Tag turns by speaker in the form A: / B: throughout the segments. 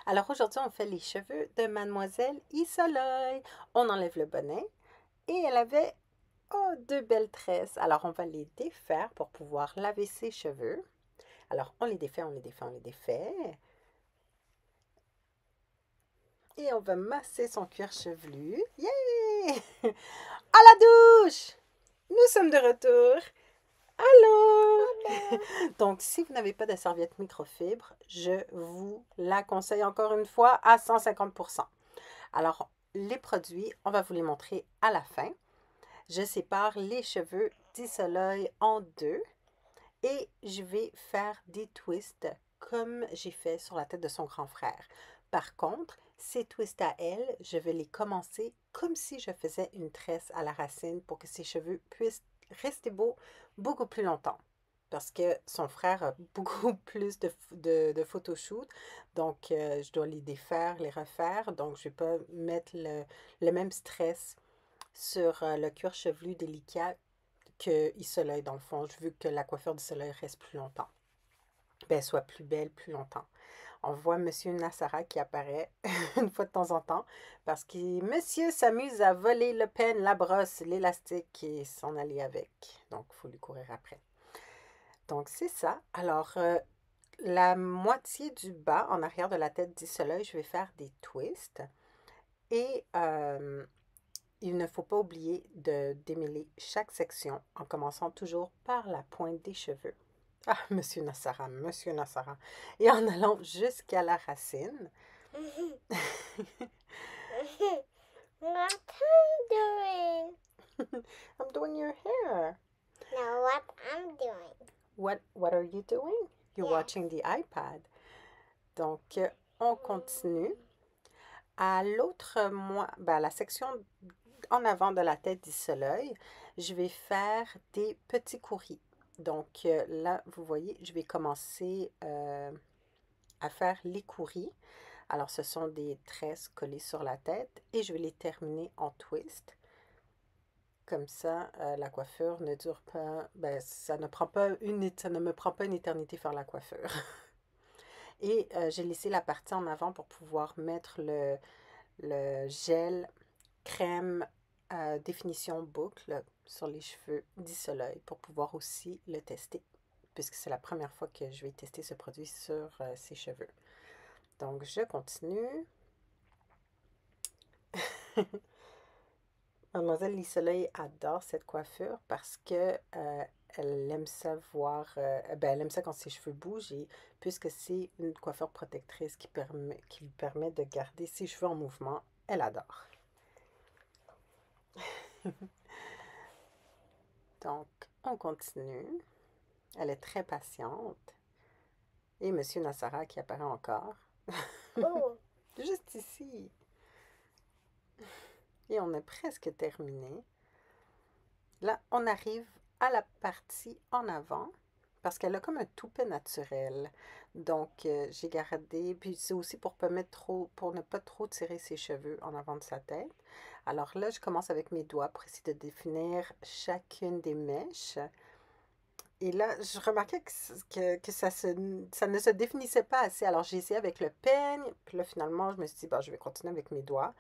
A: Alors aujourd'hui, on fait les cheveux de Mademoiselle Isoleil. On enlève le bonnet et elle avait deux belles tresses. Alors on va les défaire pour pouvoir laver ses cheveux. Alors on les défait, on les défait, on les défait. Et on va masser son cuir chevelu. Yeah! À la douche! Nous sommes de retour. Allô! Donc, si vous n'avez pas de serviette microfibre, je vous la conseille encore une fois à 150%. Alors, les produits, on va vous les montrer à la fin. Je sépare les cheveux d'Isoleil en deux et je vais faire des twists comme j'ai fait sur la tête de son grand frère. Par contre, ces twists à elle, je vais les commencer comme si je faisais une tresse à la racine pour que ses cheveux puissent rester beaux beaucoup plus longtemps. Parce que son frère a beaucoup plus de photoshoot, donc je dois les défaire, les refaire, donc je ne vais pas mettre le même stress sur le cuir chevelu délicat que Isoleil, dans le fond. Je veux que la coiffure d'Isoleil reste plus longtemps. Ben, soit plus belle plus longtemps. On voit Monsieur Nassara qui apparaît une fois de temps en temps parce que Monsieur s'amuse à voler le pen, la brosse, l'élastique et s'en aller avec. Donc, il faut lui courir après. Donc, c'est ça. Alors, la moitié du bas, en arrière de la tête d'Isoleil, je vais faire des twists. Et il ne faut pas oublier de démêler chaque section en commençant toujours par la pointe des cheveux. Ah, Monsieur Nassara, Monsieur Nassara. Et en allant jusqu'à la racine.
B: What I'm doing?
A: I'm doing your hair.
B: No, what I'm doing.
A: What are you doing? You're
B: Yes.
A: watching the iPad. Donc, on continue. À l'autre la section en avant de la tête d'Isoleil, je vais faire des petits courris. Donc là, vous voyez, je vais commencer à faire les courris. Alors, ce sont des tresses collées sur la tête et je vais les terminer en twist. Comme ça, la coiffure ne dure pas, ça ne me prend pas une éternité faire la coiffure. Et j'ai laissé la partie en avant pour pouvoir mettre le gel crème définition boucle sur les cheveux d'Isoleil pour pouvoir aussi le tester, puisque c'est la première fois que je vais tester ce produit sur ses cheveux. Donc, je continue. Mademoiselle Lisoleil adore cette coiffure parce que elle aime ça voir, elle aime ça quand ses cheveux bougent et puisque c'est une coiffure protectrice qui lui permet de garder ses cheveux en mouvement, elle adore. Donc, on continue. Elle est très patiente. Et Monsieur Nassara qui apparaît encore.
B: Oh.
A: Juste ici. Et on est presque terminé. Là, on arrive à la partie en avant parce qu'elle a comme un toupet naturel. Donc, j'ai gardé, puis c'est aussi pour ne pas trop tirer ses cheveux en avant de sa tête. Alors là, je commence avec mes doigts pour essayer de définir chacune des mèches. Et là, je remarquais que ça ne se définissait pas assez. Alors, j'ai essayé avec le peigne, puis là, finalement, je me suis dit, je vais continuer avec mes doigts.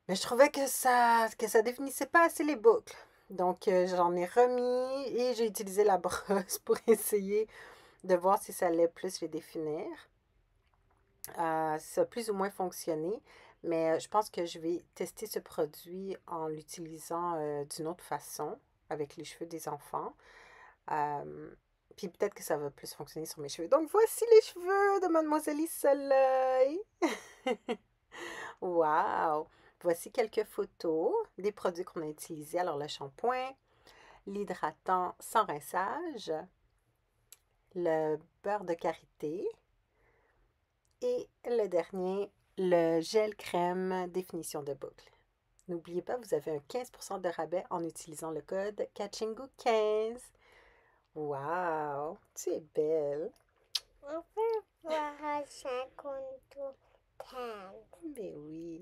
A: Mais je trouvais que ça définissait pas assez les boucles. Donc, j'en ai remis et j'ai utilisé la brosse pour essayer de voir si ça allait plus les définir. Ça a plus ou moins fonctionné, mais je pense que je vais tester ce produit en l'utilisant d'une autre façon avec les cheveux des enfants. Puis peut-être que ça va plus fonctionner sur mes cheveux. Donc, voici les cheveux de Mademoiselle Soleil. Wow! Voici quelques photos des produits qu'on a utilisés. Alors, le shampoing, l'hydratant sans rinçage, le beurre de karité et le dernier, le gel crème définition de boucle. N'oubliez pas, vous avez un 15% de rabais en utilisant le code Kachingu15. Wow! Tu es belle!
B: On peut voir 50 10.
A: Mais oui!